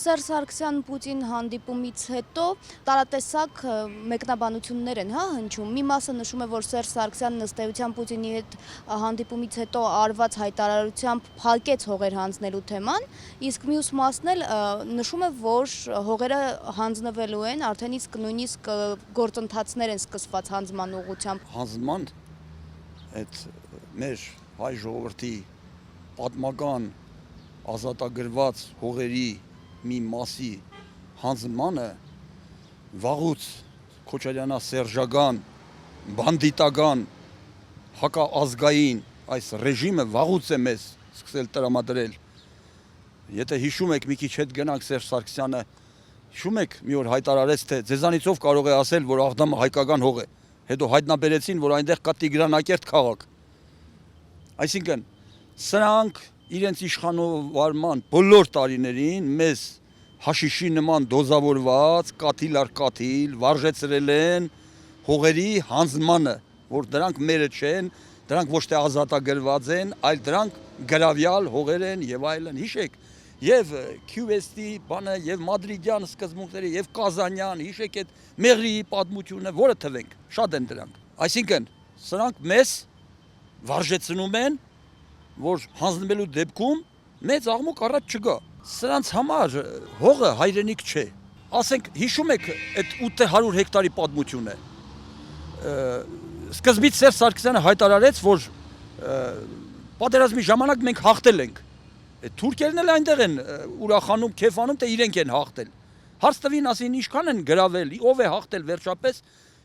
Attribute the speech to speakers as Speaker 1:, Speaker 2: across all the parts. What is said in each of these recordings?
Speaker 1: Սերժ Սարգսյան-Պուտին հանդիպումից հետո տարատեսակ մեկնաբանություններ են հնչում։ Մի մասը նշում է, որ Սերժ Սարգսյանն ըստ էության Պուտինի հետ հանդիպումից հետո արված հայտարարությամբ փակեց հողեր հանձնելու թեման, իսկ մյուս մասն էլ նշում է, որ հողերը հանձնվելու են, արդեն իսկ նույնիսկ գործընթացներ են սկսված հանձնման ուղղությամբ։
Speaker 2: Հանձնման այդ մեր հայ ժողովրդի պատմական ազատագրված հողերի մի մասի հանձնմանը վաղուց Քոչարյանա սերժական, բանդիտական, հակաազգային այս ռեժիմը վաղուց է մեզ սկսել տրամադրել։ Եթե հիշում եք, մի քիչ հետ գնանք Սերժ Սարգսյանը, հիշում եք, մի օր հայտարարեց, թե ձեզանից ով կարող է ասել, որ Աղդամը հայկական հող է։ Հետո հայտնաբերեցին, որ այնտեղ կա Տիգրանակերտ քաղաք։ Այսինքն, սրանք իրենց իշխանովարման բոլոր տարիներին մեզ հաշիշի նման դոզավորված, կաթիլ առ կաթիլ վարժեցրել են հողերի հանձնմանը, որ դրանք մերը չեն, դրանք ոչ թե ազատագրված են, այլ դրանք գրավյալ հողեր են եւ այլն։ Հիշեք, եւ QST բանը, եւ Մադրիդյան սկզբունքները, եւ Կազանյան, հիշեք այդ Մեղրիի պատմությունը, որը թվենք, շատ են դրանք։ Այսինքն, սրանք մեզ վարժեցնում են, որ հանձնվելու դեպքում մեծ աղմուկ առաջ չգա։ Սրանց համար հողը հայրենիք չէ։ Ասենք, հիշում եք այդ 800 հեկտարի պատմությունը։ Սկզբից Սերժ Սարգսյանը հայտարարեց, որ պատերազմի ժամանակ մենք հաղթել ենք։ Թուրքերն էլ այնտեղ են ուրախանում, քեֆանում, թե իրենք են հաղթել։ Հարց տվին ասին, ինչքան են գրավել, ով է հաղթել վերջապես։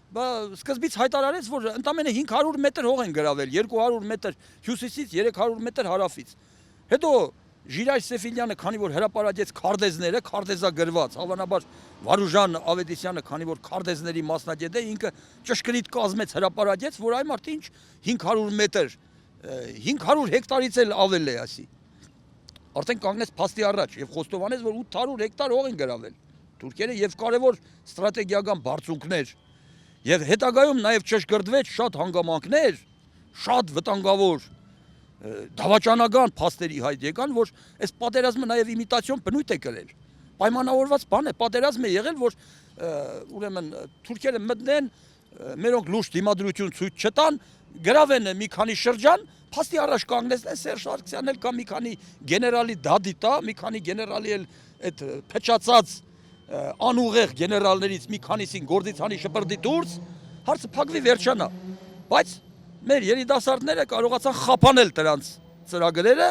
Speaker 2: Սկզբից հայտարարեց, որ ընդամենը 500 մետր հող են գրավել, 200 մետր հյուսիսից, 300 մետր հարավից։ Հետո Ժիրայր Սեֆիլյանը, քանի որ հրապարակեց քարտեզները, քարտեզագրված, հավանաբար Վարուժան Ավետիսյանը, քանի որ քարտեզների մասնագետ է, ինքը ճշգրիտ կազմեց, հրապարակեց, որ այ մարդ ինչ 500 մետր, 500 հեկտարից էլ ավել է ասի։ Արդեն կանգնեց փաստի առաջ եւ խոստովանեց, որ 800 հեկտար հող են գրավել թուրքերը եւ կարեւոր ստրատեգիական բարձունքներ։ Եվ հետագայում նաև ճշգրտվեց շատ հանգամանքներ, շատ վտանգավոր դավաճանական փաստերի հայտ եկան, որ այս պատերազմը նաև իմիտացիոն բնույթ է կրել։ Պայմանավորված բան է, պատերազմ է եղել, որ ուրեմն թուրքերը մտնեն, մերոնք լուրջ դիմադրություն ցույց չտան, գրավեն մի քանի շրջան, փաստի առաջ կանգնեցնեն Սերժ Սարգսյանն էլ կամ մի քանի գեներալի դադի տա, մի քանի գեներալի էլ այդ փչացած անուղեղ գեներալներից մի քանիսին գործից հանի շպրդի դուրս, հարցը փակվի վերջանա։ Բայց մեր երիտասարդները կարողացան խափանել դրանց ծրագրերը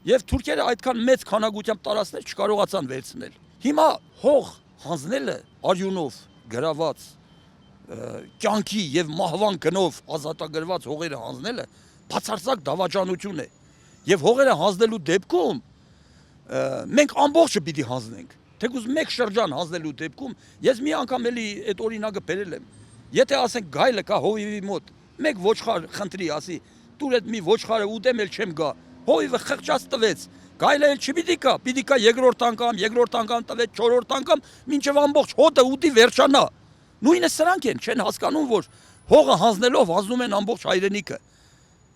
Speaker 2: եւ թուրքերը այդքան մեծ քանակությամբ տարածքներ չկարողացան վերցնել։ Հիմա հող հանձնելը արյունով գրաված կյանքի եւ մահվան գնով ազատագրված հողերը հանձնելը բացարձակ դավաճանություն է։ Եվ հողերը հանձնելու դեպքում մենք ամբողջը պիտի հանձնենք։ Թեկուզ մեկ շրջան հանձնելու դեպքում ես մի անգամ էլի այդ օրինակը բերել եմ։ Եթե ասենք գայլը կա հովիվի մոտ, մեկ ոչխար խնդրի ասի, տուր այդ մի ոչխարը ուտեմ էլ չեմ գա։ Հովիվը խղճած տվեց։ Գայլը էլ չպիտի կա երկրորդ անգամ տվեց, չորրորդ անգամ, մինչև ամբողջ հոտը ուտի վերջանա։ Նույնը սրանք են, չեն հասկանում, որ հողը հանձնելով հանձնում են ամբողջ հայրենիքը։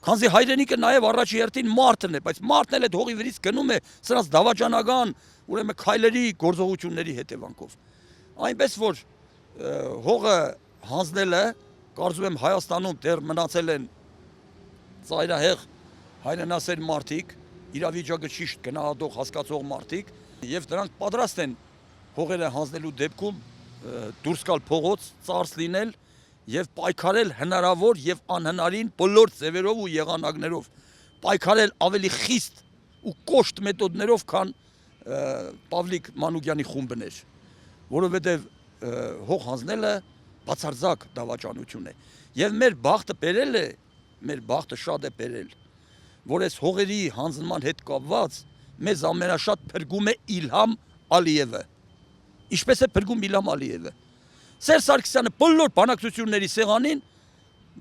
Speaker 2: Քանզի հայրենիքը նաև առաջի հերթին մարդն է, բայց մարդն էլ այդ հողի վրից գնում է սրանց դավաճանական ուրեմն քայլերի գործողությունների հետևանքով։ Այնպես որ հողը հանձնելը կարծում եմ Հայաստանում դեռ մնացել են ծայրահեղ հայրենասեր մարդիկ, իրավիճակը ճիշտ գնահատող հասկացող մարդիկ եւ դրանք պատրաստ են հողերը հանձնելու դեպքում դուրս գալ փողոց, ծարս լինել եւ պայքարել հնարավոր եւ անհնարին բոլոր ձևերով ու եղանակներով, պայքարել ավելի խիստ ու կոշտ մեթոդներով, քան Պավլիկ Մանուկյանի խումբն էր, որովհետև հող հանձնելը բացարձակ դավաճանություն է։ Եվ մեր բախտը բերել է, մեր բախտը շատ է բերել, որ այս հողերի հանձնման հետ կապված մեզ ամենաշատ փրկում է Իլհամ Ալիևը։ Ինչպես է փրկում Իլհամ Ալիևը։ Սերժ Սարգսյանը բոլոր բանակցությունների սեղանին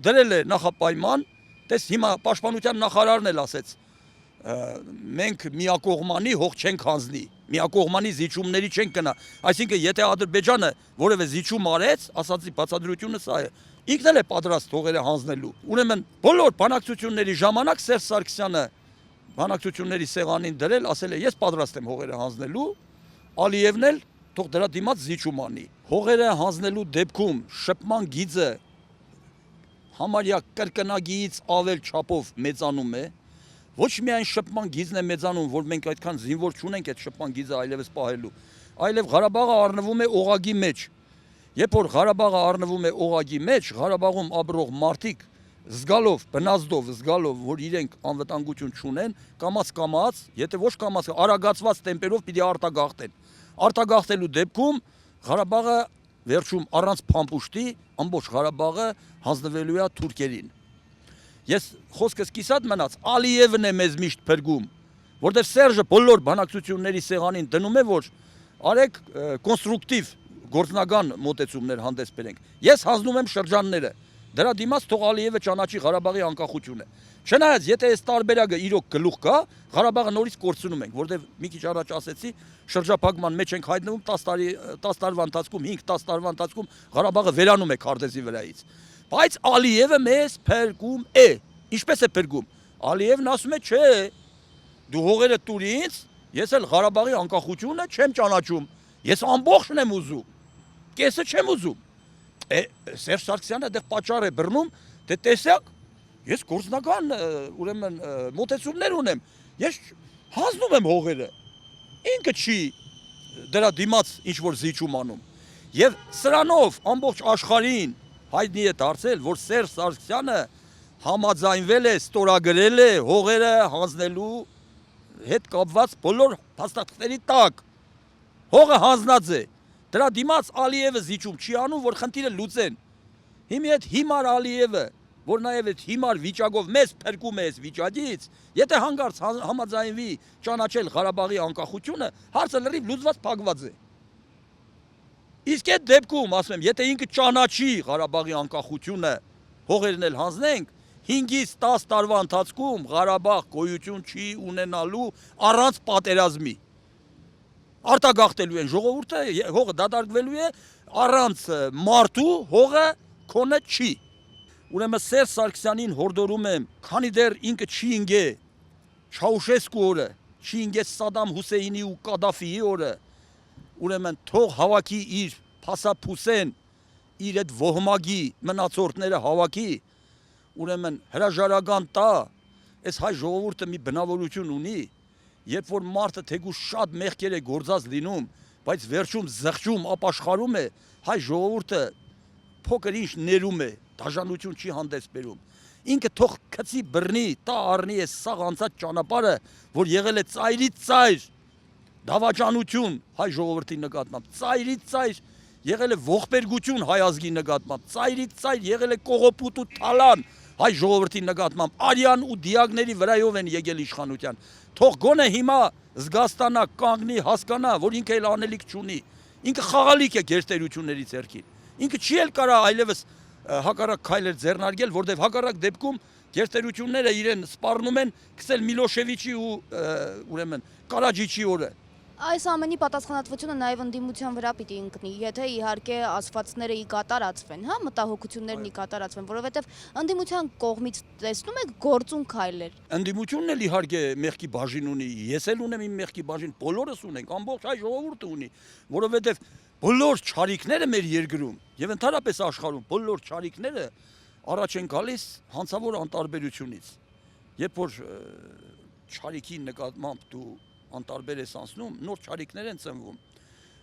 Speaker 2: դրել է նախապայման, տես հիմա պաշտպանության նախարարն էլ ասեց, մենք միակողմանի հող չենք հանձնի, միակողմանի զիջումների չենք գնա։ Այսինքն, եթե Ադրբեջանը որևէ զիջում արեց, ասացի բացատրությունը սա է, ինքն էլ է պատրաստ հողերը հանձնելու։ Ուրեմն բոլոր բանակցությունների ժամանակ Սերժ Սարգսյանը բանակցությունների սեղանին դրել, ասել է ես պատրաստ եմ հողերը հանձնելու, Ալիևն էլ թող դրա դիմաց զիջում անի։ Հողերը հանձնելու դեպքում շփման գիծը համարյա կրկնագիից ավել չափով մեծանում է։ Ոչ միայն շփման գիծն է մեծանում, որ մենք այդքան զինվոր չունենք այդ շփման գիծը այլևս պահելու, այլև Ղարաբաղը առնվում է օղագի մեջ։ Երբ որ Ղարաբաղը առնվում է օղագի մեջ, Ղարաբաղում ապրող մարդիկ զգալով, բնազդով զգալով, որ իրենք անվտանգություն չունեն, կամաց, եթե ոչ կամաց, արագացված տեմպերով պիտի արտագաղթեն։ Արտագաղթելու դեպքում Ղարաբաղը վերջում առանց փամփուշտի ամբողջ Ղարաբաղը հանձնվելու է թուրքերին։ Ես խոսքս կիսատ մնաց, Ալիևն է մեզ միշտ փրկում, որտեղ Սերժը բոլոր բանակցությունների սեղանին դնում է, որ արեք կոնստրուկտիվ գործնական մոտեցումներ հանդես բերենք։ Ես հանձնում եմ շրջանները։ Դրա դիմաց թող Ալիևը ճանաչի Ղարաբաղի անկախությունը։ Չնայած եթե այս տարբերակը իրոք գլուխ կա, Ղարաբաղը նորից կորցնում ենք, որտեղ մի քիչ առաջ ասեցի, շրջափակման մեջ ենք հայտնվում 10 տարվա ընթացքում, 5-10 տարվա ընթացքում Ղարաբաղը վերանում է քարտեզի վրայից։ Բայց Ալիևը մեզ փրկում է։ Ինչպես է փրկում։ Ալիևն ասում է, չէ, դու հողերը տուր ինձ, ես էլ Ղարաբաղի անկախությունը չեմ ճանաչում։ Ես ամբողջն եմ ուզում։ Կեսը չեմ ուզում։ Սերժ Սարգսյանը դեռ պատճառ է բռնում, դե տեսակ, ես գործնական ուրեմն մոտեցումներ ունեմ։ Ես հանձնում եմ հողերը։ Ինքը չի դրա դիմաց ինչ որ զիջում անում։ Եվ սրանով ամբողջ աշխարհին հայտնի է դարձել, որ Սերժ Սարգսյանը համաձայնվել է, ստորագրել է հողերը հանձնելու հետ կապված բոլոր փաստաթղթերի տակ։ Հողը հանձնած է։ Դրա դիմաց Ալիևը զիջում չի անում, որ խնդիրը լուծեն։ Հիմա այդ հիմար Ալիևը, որ նաև այդ հիմար վիճակով մեզ փրկում է այս վիճակից, եթե հանգարց համաձայնվի ճանաչել Ղարաբաղի անկախությունը, հարցը լրիվ լուծված փակված է։ Իսկ այդ դեպքում, ասում եմ, եթե ինքը ճանաչի Ղարաբաղի անկախությունը, հողերն էլ հանձնենք, 5-ից 10 տարվա ընթացքում Ղարաբաղ գոյություն չի ունենալու առանց պատերազմի։ Արտագաղթելու են ժողովուրդը, հողը դադարվելու է, առանց մարդու հողը քոնը չի։ Ուրեմն Սերժ Սարգսյանին հորդորում եմ, քանի դեռ ինքը չի ինգե Չաուշեսկու օրը, չի ինգե Սադամ Հուսեյնի ու Կադաֆիի օրը, ուրեմն թող հավաքի իր փասափուսեն, իր այդ ոհմագի մնացորդները հավաքի, ուրեմն հրաժարական տա, այս հայ ժողովուրդը մի բնավորություն ունի, երբ որ մարդը թեկուզ շատ մեղքեր է գործած լինում, բայց վերջում զղջում, ապաշխարում է, հայ ժողովուրդը փոքր ինչ ներում է, դաժանություն չի հանդես բերում։ Ինքը թող քցի բռնի, տա առնի է սաղ անցած ճանապարհը, որ եղել է ծայրից ծայր դավաճանություն հայ ժողովրդի նկատմամբ, ծայրից ծայր եղել է ողբերգություն հայ ազգի նկատմամբ, ծայրից ծայր եղել է կողոպուտ ու թալան հայ ժողովրդի նկատմամբ, արյան ու դիակների վրայով են եկել իշխանության։ Թող գոնե հիմա զգաստանա, կանգնի, հասկանա, որ ինքը էլ անելիք չունի։ Ինքը խաղալիք է գերտերությունների ձեռքին։ Ինքը չի էլ կարա այլևս հակառակ քայլեր ձեռնարկել, որտեղ հակառակ դեպքում գերտերությունները իրեն սպառնում են գցել Միլոշևիչի ու ուրեմն Կարաջիչի օրը։
Speaker 1: Այս ամենի պատասխանատվությունը նաև ընդդիմության վրա պիտի ընկնի, եթե իհարկե ասվածները ի կատարածվեն, հա, մտահոգություններն ի կատարածվեն, որովհետև ընդդիմության կողմից տեսնում եք գործուն քայլեր։
Speaker 2: Ընդդիմությունն էլ իհարկե մեղքի բաժին ունի, ես էլ ունեմ իմ մեղքի բաժին, բոլորս ունենք, ամբողջ հայ ժողովուրդը ունի, որովհետև բոլոր չարիքները մեր երկրում եւ ընդհանրապես աշխարհում բոլոր չարիքները առաջ են գալիս հանցավոր անտարբերությունից։ Երբ որ չարիքի նկատմամբ դու անտարբեր ես անցնում, նոր չարիքներ են ծնվում։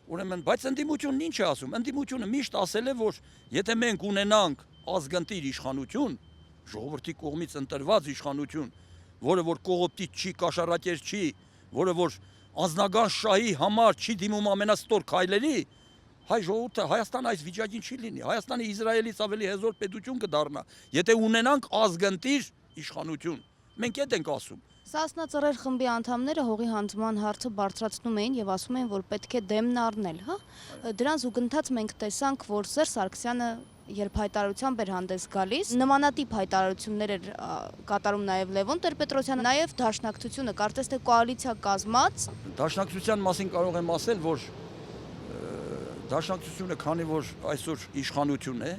Speaker 2: Ուրեմն, բայց ընդդիմությունն ինչ է ասում։ Ընդդիմությունը միշտ ասել է, որ եթե մենք ունենանք ազգընտիր իշխանություն, ժողովրդի կողմից ընտրված իշխանություն, որը որ կողոպտիչ չի, կաշառակեր չի, որը որ անձնական շահի համար չի դիմում ամենաստոր քայլերի, հայ ժողովուրդը Հայաստանը այս վիճակին չի լինի։ Հայաստանը Իսրայելից ավելի հզոր պետություն կդառնա, եթե ունենանք ազգընտիր իշխանություն։ Մենք այդ ենք ասում։
Speaker 1: Սասնա ծռեր խմբի անդամները հողի հանձնման հարցը բարձրացնում էին եւ ասում էին, որ պետք է դեմն առնել, հա։ Դրան զուգընթաց մենք տեսանք, որ Սերժ Սարգսյանը երբ հայտարարությամբ էր հանդես գալիս, նմանատիպ հայտարարություններ էր կատարում նաեւ Լևոն Տեր-Պետրոսյանը, նաեւ Դաշնակցությունը, կարծես թե կոալիցիա կազմած։
Speaker 2: Դաշնակցության մասին կարող եմ ասել, որ Դաշնակցությունը, քանի որ այսօր իշխանություն է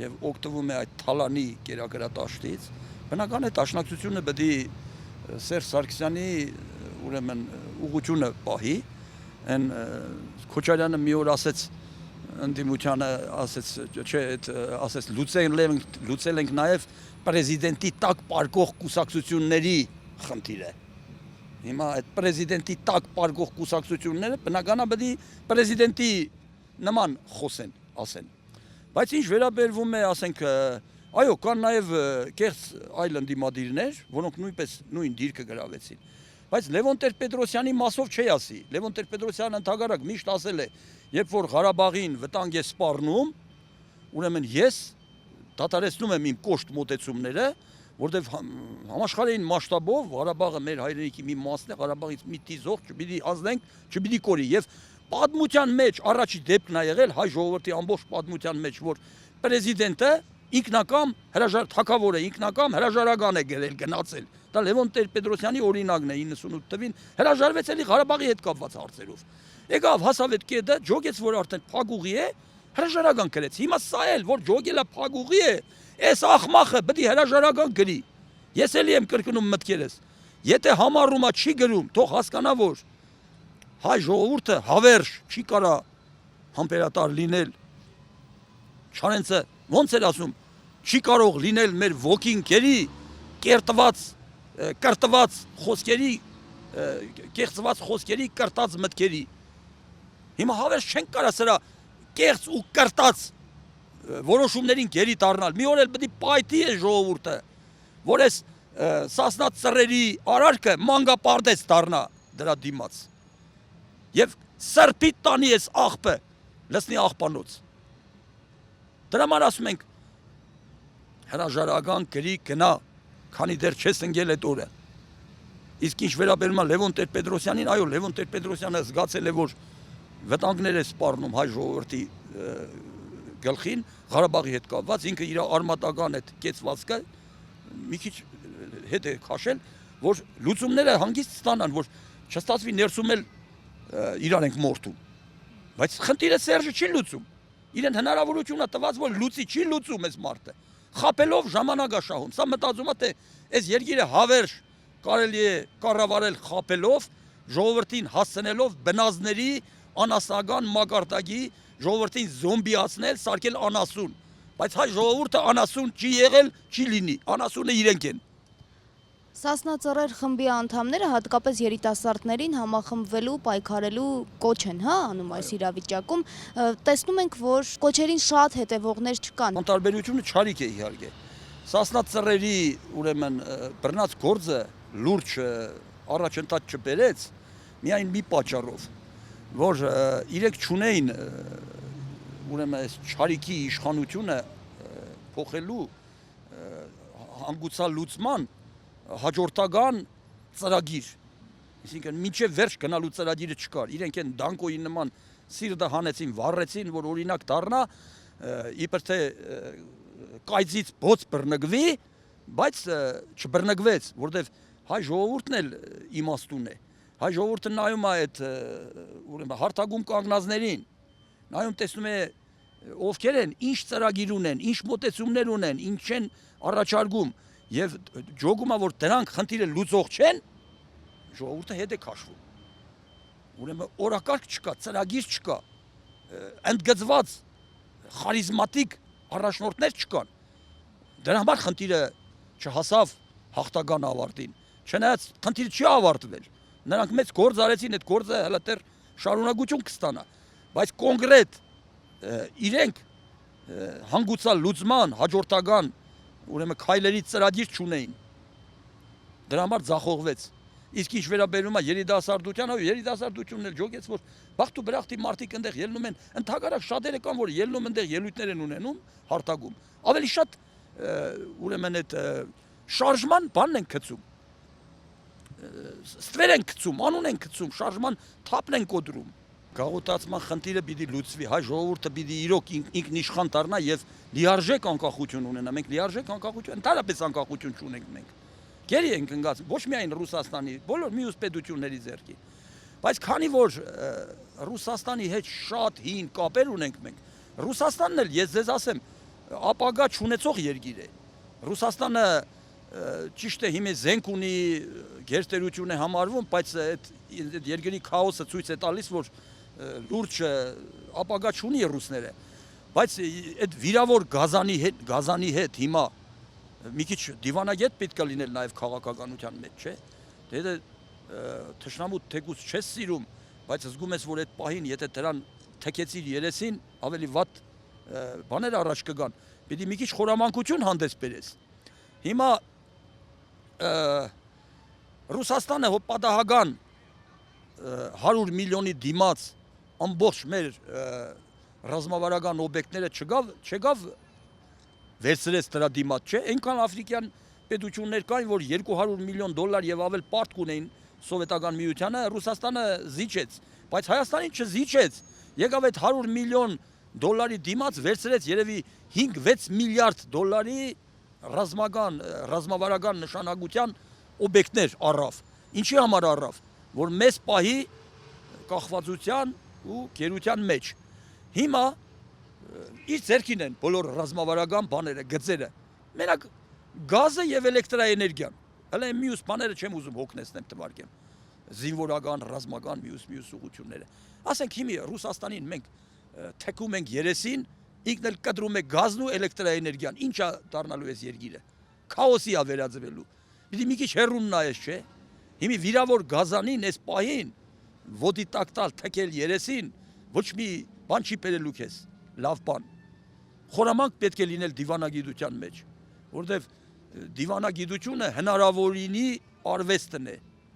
Speaker 2: եւ օգտվում է այդ թալանի կերակրատաշտից, բնական է Դաշնակցությունը պետք է Սերժ Սարգսյանի ուրեմն ուղղությունը պահի, Այն Քոչարյանը մի օր ասեց ընդդիմությանը, ասեց, չէ, ասեց լուծել ենք նաև պրեզիդենտի տակ պարկող կուսակցությունների խնդիրը։ Հիմա այդ պրեզիդենտի տակ պարկող կուսակցությունները բնականաբար պրեզիդենտի նման խոսեն, ասեն։ Բայց ինչ վերաբերվում է, ասենք, այո, կան նաև կեղծ այլ ընդդիմադիրներ, որոնք նույնպես նույն դիրքը գրավեցին։ Բայց Լևոն Տեր-Պետրոսյանի մասով չի ասի։ Լևոն Տեր-Պետրոսյանը ընդհանրակ միշտ ասել է, երբ որ Ղարաբաղին վտանգ է սպառնում, ուրեմն ես դադարեցնում եմ իմ կոշտ մոտեցումները, որտեղ համաշխարհային մասշտաբով Ղարաբաղը մեր հայրենիքի մի մասն է, Ղարաբաղից մի տիզող չպիտի ազդենք, չպիտի կորի։ Եվ պատմության մեջ առաջի դեպքն է եղել հայ ժողովրդի ամբողջ պատմության մեջ, որ պրեզիդենտը ինքնակամ թագավորը ինքնակամ հրաժարական է գրել, գնացել։ Դա Լևոն Տեր-Պետրոսյանի օրինակն է 98 թվին հրաժարվեց էլի Ղարաբաղի հետ կապված հարցերով։ Եկավ հասավ այդ կետը, ջոգեց, որ արդեն փագուղի է, հրաժարական գրեց։ Հիմա սա էլ որ ջոգելա փագուղի է, այս ախմախը պետք է հրաժարական գրի։ Ես էլի եմ կրկնում մտքերս։ Եթե համառումա չի գրում, թող հասկանա, որ հայ ժողովուրդը հավերժ չի կարա համբերատար լինել։ Չարենցը ոնց էր ասում, չի կարող լինել մեր ոգին կերի կրտված խոսքերի, կեղծված խոսքերի կրտած մտքերի։ Հիմա հավերժ չենք կարա սրա կեղծ ու կրտած որոշումներին գերի դառնալ։ Մի օր էլ պետք է պայթի է ժողովուրդը, որ այս Սասնա ծռերի արարքը մանգապարտեզ դառնա դրա դիմաց։ Եվ սրբի տանի այս աղբը լցնի աղբանոց։ Դրա համար ասում ենք հրաժարական գրի գնա, քանի դեռ չես ընկել այդ օրը։ Իսկ ինչ վերաբերում է Լևոն Տեր-Պետրոսյանին, այո, Լևոն Տեր-Պետրոսյանը զգացել է, որ վտանգներ է սպառնում հայ ժողովրդի գլխին Ղարաբաղի հետ կապված, ինքը իր արմատական այդ կեցվածքը մի քիչ հետ է քաշել, որ լուծումները հանգիստ ստանան, որ չստացվի ներսում էլ իրար ենք մորթում։ Բայց խնդիրը Սերժը չի լուծում։ Իրեն հնարավորություն է տված, որ լուծի, չի լուծում այս մարդը։ Խապելով ժամանակ է շահում։ Սա մտածում է, թե այս երկիրը հավերժ կարելի է կառավարել խապելով, ժողովրդին հասցնելով բնազների անասնական մակարդակի, ժողովրդին զոմբիացնել, սարքել անասուն։ Բայց հայ ժողովուրդը անասուն չի եղել, չի լինի։ Անասունը իրենք են։
Speaker 1: Սասնա ծռեր խմբի անդամները հատկապես երիտասարդներին համախմբվելու, պայքարելու կոչ են, հա, անում այս իրավիճակում։ Տեսնում ենք, որ կոչերին շատ հետևողներ չկան։
Speaker 2: Անտարբերությունը չարիք է իհարկե։ Սասնա ծռերի, ուրեմն, բռնած գործը լուրջ առաջընթաց չբերեց, միայն մի պատճառով, որ իրենք չունեին, ուրեմն, այս չարիքի իշխանությունը փոխելու հանգուցալ լուծման հաջորդական ծրագիր, այսինքն մինչև վերջ գնալու ծրագիրը չկար, իրենք են դանկոյի նման սիրտը հանեցին, վառեցին, որ օրինակ դառնա, իբր թե կայծից բոց բռնկվի, բայց չբռնկվեց, որտեվ հայ ժողովուրդն էլ իմաստուն է, հայ ժողովուրդը նայում է այդ հարթագում կանգնածներին, նայում տեսնում է ովքեր են, ինչ ծրագիր ունեն, ինչ մոտեցումներ ունեն, ինչ են առաջարկում, եւ ջոգումա, որ դրանք խնդիրը լուծող չեն, ժողովուրդը հետ է քաշվում։ Ուրեմն օրակարգ չկա, ծրագիր չկա, ընդգծված խարիզմատիկ առաջնորդներ չկան։ Դրա համար խնդիրը չհասավ հաղթական ավարտին։ Չնայած խնդիրը չի ավարտվել։ Նրանք մեծ գործ արեցին, այդ գործը հələ դեռ շարունակություն կստանա, բայց կոնկրետ իրենք հանգուցալ լուծման հաջորդական ուրեմն քայլերի ծրագիր չունեին։ Դրա համար ձախողվեց։ Իսկ ինչ վերաբերում է երիտասարդության, այո, երիտասարդությունն էլ ջոգեց, որ բախտ ու բրախտի մարդիկ այնտեղ ելնում են, ընդհանրապես շատերը կան, որ ելնում այնտեղ ելույթներ են ունենում հարթագում։ Ավելի շատ ուրեմն այդ շարժման բանն են գցում։ Ստվեր են գցում, անուն են գցում, շարժման թափն են կոտրում։ Գաղութացման խնդիրը պիտի լուծվի, հայ ժողովուրդը պիտի իրոք ինքնիշխան դառնա եւ լիարժեք անկախություն ունենա։ Մենք լիարժեք անկախություն, ընդհանրապես անկախություն չունենք մենք։ Գերի ենք ընկած ոչ միայն Ռուսաստանի, բոլոր մյուս պետությունների ձեռքի։ Բայց քանի որ Ռուսաստանի հետ շատ հին կապեր ունենք մենք, Ռուսաստանն էլ ես ձեզ ասեմ, ապագա չունեցող երկիր է։ Ռուսաստանը ճիշտ է հիմա զենք ունի գերտերություն է համարվում, բայց այդ երկրի քաոսը ցույց է տալիս, որ լուրջ ապագա չունի ռուսները, բայց այդ վիրավոր գազանի հետ հիմա մի քիչ դիվանագետ պետք է լինել նաև քաղաքականության մեջ, չէ՞։ Դե թշնամու թեկուս չես սիրում, բայց զգում ես, որ այդ պահին, եթե դրան թքեցիր երեսին, ավելի վատ բաներ առաջ կգան։ Պիտի մի քիչ խորամանկություն հանդես բերես։ Հիմա Ռուսաստանը պատահական 100 միլիոնի դիմաց ամբողջ մեր ռազմավարական օբյեկտները չգավ վերցրեց դրա դիմաց, չէ, այնքան աֆրիկյան պետություններ կային, որ 200 միլիոն դոլար եւ ավել պարտք ունեին սովետական միությանը, Ռուսաստանը զիջեց, բայց Հայաստանին չզիջեց, եկավ այդ 100 միլիոն դոլարի դիմաց վերցրեց երևի 5-6 միլիարդ դոլարի ռազմավարական նշանակության օբյեկտներ առավ։ Ինչի համար առավ, որ մեծ պահի կախվածության ու գերության մեջ։ Հիմա իր ձեռքին են բոլոր ռազմավարական բաները, գծերը։ Մենակ գազը եւ էլեկտրաէներգիան։ Հələ մյուս բաները չեմ ուզում հոգնեցնեմ թվարկեմ։ Զինվորական, ռազմական մյուս ուղղությունները։ Ասենք հիմա Ռուսաստանին մենք թեքում ենք երեսին, ինքն էլ կտրում է գազն ու էլեկտրաէներգիան։ Ինչա դառնալու էս երկիրը։ Քաոսի է վերածվելու։ Պիտի մի քիչ հեռուն նայես, չէ։ Հիմա վիրավոր գազանին էս պահին ոդի տակ տալ թեքել երեսին ոչ մի բան չի բերելու քեզ։ Լավ բան։ Խորամանկ պետք է լինել դիվանագիտության մեջ, որովհետև դիվանագիտությունը հնարավորինի արվեստն է։